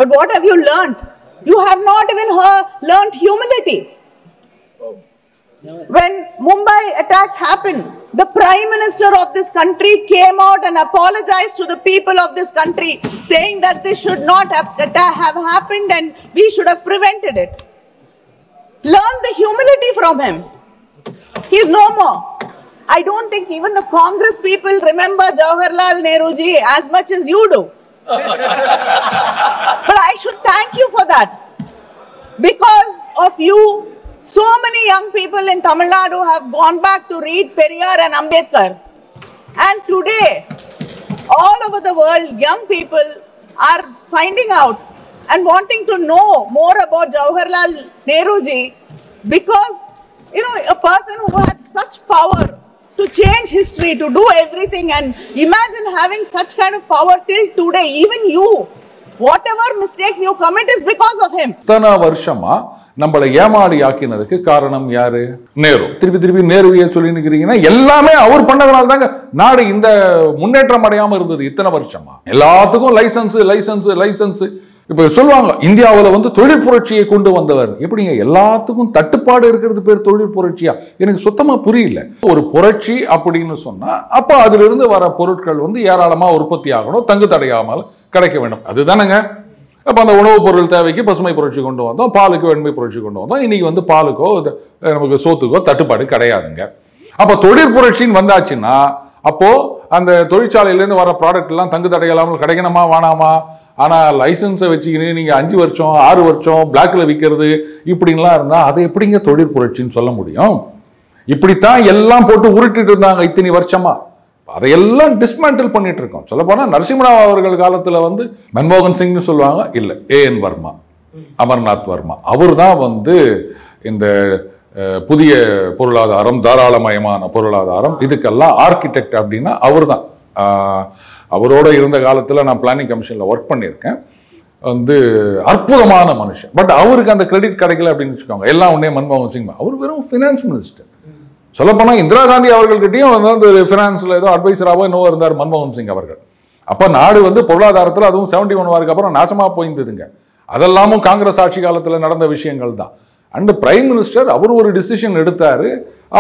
But what have you learned? You have not even learned humility. When Mumbai attacks happened, the Prime Minister of this country came out and apologized to the people of this country, saying that this should not have happened and we should have prevented it. Learn the humility from him. He is no more. I don't think even the Congress people remember Jawaharlal Nehru ji as much as you do. But I should thank you for that. Because of you, so many young people in Tamil Nadu have gone back to read Periyar and Ambedkar. And today, all over the world, young people are finding out and wanting to know more about Jawaharlal Nehru ji, because, you know, a person who had such power to change history, to do everything, and imagine having such kind of power till today, even you, whatever mistakes you commit is because of him. இத்தனை வருஷமா நம்மளை ஏமாடி ஆக்கினதுக்கு காரணம் யாரு? நேரு. திருப்பி நேருவையே சொல்லி நிக்கிறீங்கன்னா எல்லாமே அவர் பண்ணதுனால தாங்க நாடு இந்த முன்னேற்றம் அடையாம இருந்தது இத்தனை வருஷமா. எல்லாத்துக்கும் லைசன்ஸ் இப்ப சொல்லுவாங்க இந்தியாவில் வந்து தொழில் புரட்சியை கொண்டு வந்தவர். எப்படிங்க எல்லாத்துக்கும் தட்டுப்பாடு இருக்கிறது பேர் தொழில் புரட்சியா? எனக்கு சுத்தமா புரியல. ஒரு புரட்சி அப்படின்னு சொன்னா அப்ப அதுல இருந்து வர பொருட்கள் வந்து ஏராளமா உற்பத்தி ஆகணும், தங்கு தடையாமல் கிடைக்க வேண்டும். அதுதானங்க. அப்ப அந்த உணவுப் பொருள் தேவைக்கு பசுமை புரட்சி கொண்டு வந்தோம், பாலுக்கு வெண்மை புரட்சி கொண்டு வந்தோம். இன்னைக்கு வந்து பாலுக்கோ நமக்கு சோத்துக்கோ தட்டுப்பாடு கிடையாதுங்க. அப்ப தொழில் புரட்சின்னு வந்தாச்சுன்னா அப்போ அந்த தொழிற்சாலையிலேருந்து வர ப்ராடக்ட் எல்லாம் தங்கு தடையில்லாமல் கிடைக்கணுமா வேணாமா? ஆனா லைசன்ஸை வச்சுக்கின்னு நீங்க 5 வருஷம் 6 வருஷம் பிளாக்ல விற்கிறது இப்படின்லாம் இருந்தா அதை எப்படிங்க தொழில் புரட்சின்னு சொல்ல முடியும்? இப்படித்தான் எல்லாம் போட்டு உருட்டிட்டு இருந்தாங்க இத்தனை வருஷமா. அதையெல்லாம் டிஸ்மேண்டில் பண்ணிட்டு இருக்கோம். சொல்ல போனா நரசிம்மராவ் அவர்கள் காலத்துல வந்து மன்மோகன் சிங்னு சொல்லுவாங்க, இல்ல AN வர்மா, அமர்நாத் வர்மா, அவர் தான் வந்து இந்த புதிய பொருளாதாரம், தாராளமயமான பொருளாதாரம் இதுக்கெல்லாம் ஆர்கிடெக்ட் அப்படின்னா அவர் தான். அவரோட இருந்த காலத்தில் நான் பிளானிங் கமிஷனில் ஒர்க் பண்ணியிருக்கேன். வந்து அற்புதமான மனுஷன். பட் அவருக்கு அந்த கிரெடிட் கிடைக்கல அப்படின்னு வச்சுக்கோங்க. எல்லாம் உடனே மன்மோகன் சிங் அவர் வெறும் ஃபினான்ஸ் மினிஸ்டர். சொல்லப்போனால் இந்திரா காந்தி அவர்கள்கிட்டையும் வந்து ஃபினான்ஸில் ஏதோ அட்வைசராகவோ என்னவோ இருந்தார் மன்மோகன் சிங் அவர்கள். அப்போ நாடு வந்து பொருளாதாரத்தில் அதுவும் 71 வாருக்கு அப்புறம் நாசமாக போயிருந்ததுங்க. அதெல்லாமும் காங்கிரஸ் ஆட்சி காலத்தில் நடந்த விஷயங்கள் தான். அண்ட் பிரைம் மினிஸ்டர் அவர் ஒரு டிசிஷன் எடுத்தாரு,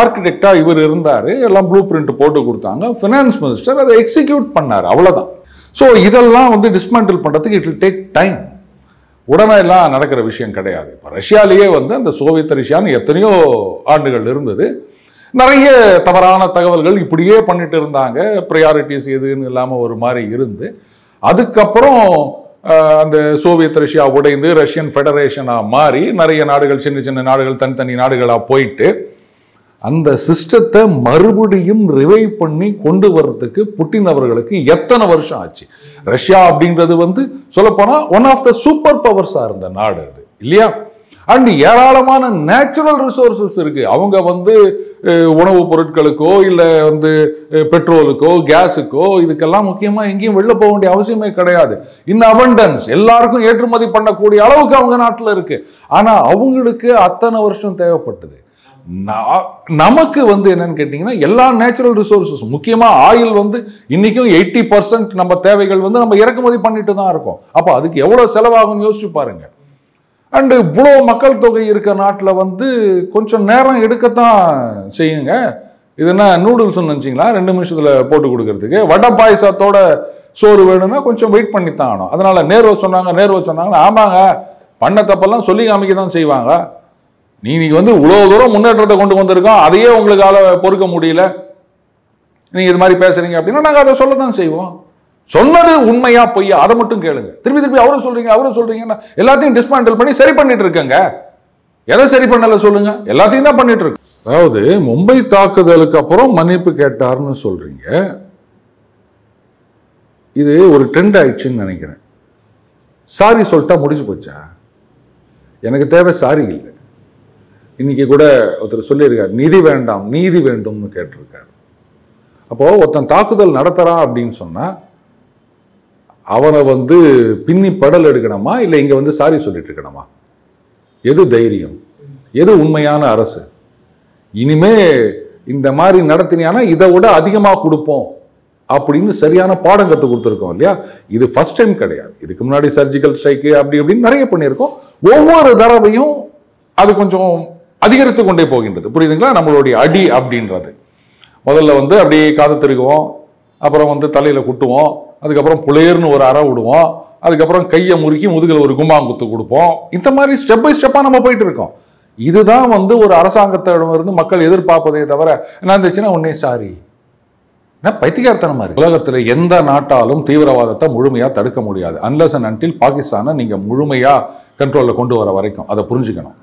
ஆர்கிடெக்டா இவர் இருந்தாரு, எல்லாம் ப்ளூ பிரிண்ட் போட்டு கொடுத்தாங்க. ஃபினான்ஸ் மினிஸ்டர் அதை எக்ஸிக்யூட் பண்ணாரு, அவ்வளவுதான். ஸோ இதெல்லாம் வந்து டிஸ்மேண்டில் பண்றதுக்கு இட் வில் டேக் டைம். உடனே எல்லாம் நடக்கிற விஷயம் கிடையாது. இப்போ ரஷ்யாலேயே வந்து அந்த சோவியத் ரஷ்யான்னு எத்தனையோ ஆண்டுகள் இருந்தது. நிறைய தவறான தகவல்கள் இப்படியே பண்ணிட்டு இருந்தாங்க. ப்ரையாரிட்டிஸ் எதுன்னு இல்லாமல் ஒரு மாதிரி இருந்து அதுக்கப்புறம் அந்த சோவியத் ரஷ்யா உடைந்து ரஷ்யன் ஃபெடரேஷனாக மாறி நிறைய நாடுகள், சின்ன சின்ன நாடுகள், தனித்தனி நாடுகளாக போயிட்டு அந்த சிஸ்டத்தை மறுபடியும் ரிவைவ் பண்ணி கொண்டு வர்றதுக்கு புட்டின் அவர்களுக்கு எத்தனை வருஷம் ஆச்சு? ரஷ்யா அப்படின்றது வந்து சொல்லப்போனால் ஒன் ஆஃப் த சூப்பர் பவர்ஸாக இருந்த நாடு அது, இல்லையா? அண்ட் ஏராளமான நேச்சுரல் ரிசோர்சஸ் இருக்கு. அவங்க வந்து உணவுப் பொருட்களுக்கோ இல்லை வந்து பெட்ரோலுக்கோ கேஸுக்கோ இதுக்கெல்லாம் முக்கியமாக எங்கேயும் வெளில போக வேண்டிய அவசியமே கிடையாது. இன் அபண்டன்ஸ் எல்லாருக்கும் ஏற்றுமதி பண்ணக்கூடிய அளவுக்கு அவங்க நாட்டில் இருக்கு. ஆனால் அவங்களுக்கு அத்தனை வருஷம் தேவைப்பட்டது. நமக்கு வந்து என்னன்னு கேட்டீங்கன்னா எல்லா நேச்சுரல் ரிசோர்சஸ், முக்கியமாக ஆயில் வந்து இன்னைக்கும் 80% நம்ம தேவைகள் வந்து நம்ம இறக்குமதி பண்ணிட்டு தான் இருக்கோம். அப்போ அதுக்கு எவ்வளோ செலவாகும்னு யோசிச்சு பாருங்க. அண்டு இவ்வளோ மக்கள் தொகை இருக்க நாட்டில் வந்து கொஞ்சம் நேரம் எடுக்கத்தான் செய்யுங்க. இதுனா நூடுல்ஸ்ன்னு நினச்சிங்களா 2 நிமிஷத்தில் போட்டு கொடுக்கறதுக்கு? வடை பாயசத்தோட சோறு வேணும்னா கொஞ்சம் வெயிட் பண்ணி தான் ஆகணும். அதனால நேரு சொன்னாங்கன்னா ஆமாங்க, பண்ண தப்பெல்லாம் சொல்லி காமிக்க தான் செய்வாங்க. நீங்க வந்து இவ்வளோ தூரம் முன்னேற்றத்தை கொண்டு வந்திருக்கோம், அதையே உங்களுக்கால பொறுக்க முடியல, நீங்க இது மாதிரி பேசுறீங்க அப்படின்னா நாங்கள் அதை சொல்லத்தான் செய்வோம். சொன்னது உண்மையா பொய்யா அதை மட்டும் கேளுங்க. திருப்பி அவரும் சொல்றீங்கன்னா எல்லாத்தையும் டிஸ்மேண்டில் பண்ணி சரி பண்ணிட்டு இருக்கங்க. எதை சரி பண்ணல சொல்லுங்க? எல்லாத்தையும் தான் பண்ணிட்டு இருக்கு. அதாவது மும்பை தாக்குதலுக்கு அப்புறம் மன்னிப்பு கேட்டார்னு சொல்றீங்க. இது ஒரு ட்ரெண்ட் ஆயிடுச்சுன்னு நினைக்கிறேன். சாரி சொல்லிட்டா முடிச்சு போச்சா? எனக்கு தேவை சாரி இல்லை. இன்னைக்கு கூட ஒருத்தர் சொல்லியிருக்காரு, நீதி வேண்டும்னு கேட்டிருக்காரு. அப்போ ஒருத்தன் தாக்குதல் நடத்துறான் அப்படின்னு சொன்னா அவனை வந்து பின்னி படல் எடுக்கணுமா இல்லை இங்க வந்து சாரி சொல்லிட்டு இருக்கணுமா? எது தைரியம்? எது உண்மையான அரசு? இனிமே இந்த மாதிரி நடத்தினியானா இதை விட அதிகமாக கொடுப்போம் அப்படின்னு சரியான பாடம் கற்றுக் கொடுத்துருக்கோம் இல்லையா? இது ஃபர்ஸ்ட் டைம் கிடையாது. இதுக்கு முன்னாடி சர்ஜிக்கல் ஸ்ட்ரைக்கு அப்படி இப்படின்னு நிறைய பண்ணியிருக்கோம். ஒவ்வொரு தடவையும் அது கொஞ்சம் அதிகரித்து கொண்டே போகின்றது. புரியுதுங்களா? நம்மளுடைய அடி அப்படின்றது முதல்ல வந்து அப்படியே காது திருகுவோம், அப்புறம் தலையில குட்டுவோம், அதுக்கப்புறம் புலேர்னு ஒரு அறை விடுவோம், அதுக்கப்புறம் கையை முறுக்கி முதுகில் ஒரு கும்பாங்குத்து கொடுப்போம். இந்த மாதிரி ஸ்டெப் பை ஸ்டெப்பா நம்ம போயிட்டு இருக்கோம். இதுதான் ஒரு அரசாங்கத்திடமிருந்து மக்கள் எதிர்பார்ப்பதே தவிர என்ன இருந்துச்சுன்னா உடனே சாரி பைத்தியக்காரத்தனமா இருக்கு. உலகத்துல எந்த நாட்டாலும் தீவிரவாதத்தை முழுமையா தடுக்க முடியாது அன்லஸ் அண்ட் அன்டில் பாகிஸ்தானை நீங்க முழுமையா கண்ட்ரோல்ல கொண்டு வர வரைக்கும். அதை புரிஞ்சுக்கணும்.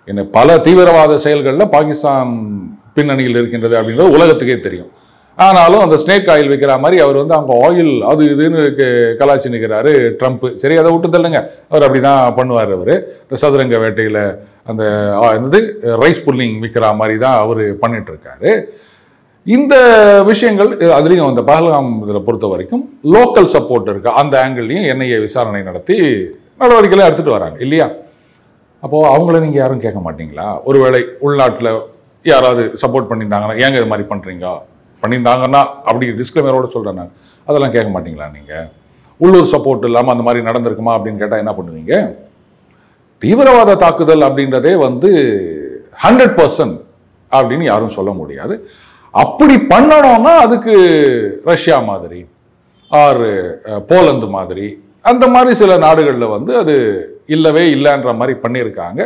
என்ன பல தீவிரவாத செயல்களில் பாகிஸ்தான் பின்னணியில் இருக்கின்றது அப்படின்றது உலகத்துக்கே தெரியும். ஆனாலும் அந்த ஸ்னேக் ஆயில் வைக்கிற மாதிரி அவர் அங்கே ஆயில் அது இதுன்னு கலாச்சி நிற்கிறாரு ட்ரம்ப். சரி, அதை விட்டு தள்ளுங்க, அவர் அப்படிதான் பண்ணுவார். அவர் இந்த சதுரங்க வேட்டையில் அந்த ரைஸ் புல்லிங் விற்கிற மாதிரி தான் அவர் பண்ணிட்டு இருக்காரு. இந்த விஷயங்கள் அதுலேயும் அந்த பஹல்காம் இதில் பொறுத்த வரைக்கும் லோக்கல் சப்போர்ட் இருக்கு. அந்த ஆங்கிள்லையும் என்ஐஏ விசாரணை நடத்தி நடவடிக்கைகளை எடுத்துட்டு வராங்க இல்லையா? அப்போது அவங்கள நீங்கள் யாரும் கேட்க மாட்டீங்களா? ஒருவேளை உள்நாட்டில் யாராவது சப்போர்ட் பண்ணியிருந்தாங்கன்னா ஏங்க இது மாதிரி பண்ணுறீங்க பண்ணியிருந்தாங்கன்னா அப்படி டிஸ்க்ளைமரோட சொல்கிறேன் நான். அதெல்லாம் கேட்க மாட்டீங்களா நீங்கள்? உள்ளூர் சப்போர்ட் இல்லாமல் அந்த மாதிரி நடந்திருக்குமா அப்படின்னு கேட்டால் என்ன பண்ணுவீங்க? தீவிரவாத தாக்குதல் அப்படின்றதே 100% அப்படின்னு யாரும் சொல்ல முடியாது. அப்படி பண்ணணும்னா அதுக்கு ரஷ்யா மாதிரி ஆர் போலந்து மாதிரி அந்த மாதிரி சில நாடுகளில் அது இல்லவே இல்லைன்ற மாதிரி பண்ணியிருக்காங்க.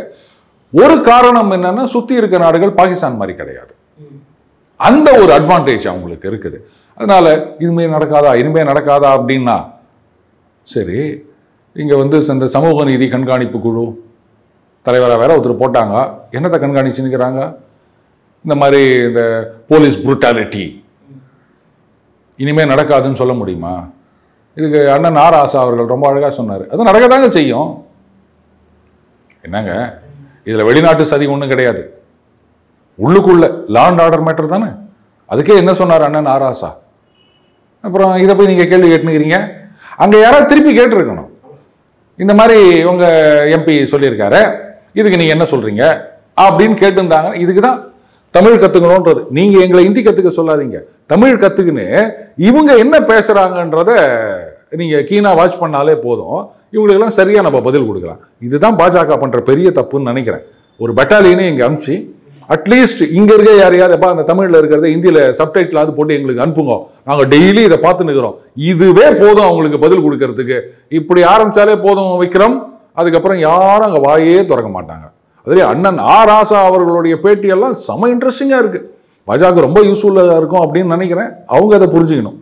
ஒரு காரணம் என்னன்னா சுற்றி இருக்க நாடுகள் பாகிஸ்தான் மாதிரி கிடையாது. அந்த ஒரு அட்வான்டேஜ் அவங்களுக்கு இருக்குது. அதனால இதுமே நடக்காதா இனிமே நடக்காதா அப்படின்னா சரி, இங்கே இந்த சமூக நீதி கண்காணிப்பு குழு தலைவராக வேற ஒருத்தர் போட்டாங்க. என்னத்தை கண்காணிச்சு நிற்கிறாங்க? இந்த மாதிரி இந்த போலீஸ் புரூட்டாலிட்டி இனிமே நடக்காதுன்னு சொல்ல முடியுமா? இதுக்கு அண்ணன் ஆர் ஆசா அவர்கள் ரொம்ப அழகாக சொன்னார். அது நடக்கதாங்க செய்யும். என்னங்க இதில் வெளிநாட்டு சதி ஒன்றும் கிடையாது, உள்ளுக்குள்ள லா அண்ட் ஆர்டர் மேட்டர் தானே. அதுக்கே என்ன சொன்னார் அண்ணன் ஆர் ஆசா? அப்புறம் இதை போய் நீங்கள் கேள்வி கேட்டுக்கிறீங்க. அங்கே யாராவது திருப்பி கேட்டுருக்கணும். இந்த மாதிரி உங்க எம்பி சொல்லியிருக்காரு, இதுக்கு நீங்கள் என்ன சொல்றீங்க அப்படின்னு கேட்டுருந்தாங்க. இதுக்கு தான் தமிழ் கற்றுக்கணுன்றது. நீங்கள் எங்களை ஹிந்தி கற்றுக்க சொல்லாதீங்க, தமிழ் கற்றுக்குன்னு இவங்க என்ன பேசுகிறாங்கன்றத நீங்கள் கீனாக வாட்ச் பண்ணாலே போதும். இவங்களுக்கெல்லாம் சரியாக நம்ம பதில் கொடுக்கலாம். இதுதான் பாஜக பண்ணுற பெரிய தப்புன்னு நினைக்கிறேன். ஒரு பட்டாலியனே இங்கே அனுப்பிச்சு அட்லீஸ்ட் இங்கே இருக்க யாரையாவது எப்போ அந்த தமிழில் இருக்கிறத ஹிந்தியில் சப்டைட்டிலாவது போட்டு எங்களுக்கு அனுப்புங்க, நாங்கள் டெய்லி இதை பார்த்து நிற்கிறோம். இதுவே போதும் அவங்களுக்கு பதில் கொடுக்கறதுக்கு. இப்படி ஆரம்பித்தாலே போதும் விக்ரம். அதுக்கப்புறம் யாரும் அங்கே வாயே திறக்க மாட்டாங்க. அதுலேயே அண்ணன் ஆர் ஆசா அவர்களுடைய பேட்டியெல்லாம் செம இன்ட்ரெஸ்டிங்காக இருக்குது. பாஜக ரொம்ப யூஸ்ஃபுல்லாக இருக்கும் அப்படின்னு நினைக்கிறேன். அவங்க அதை புரிஞ்சுக்கணும்.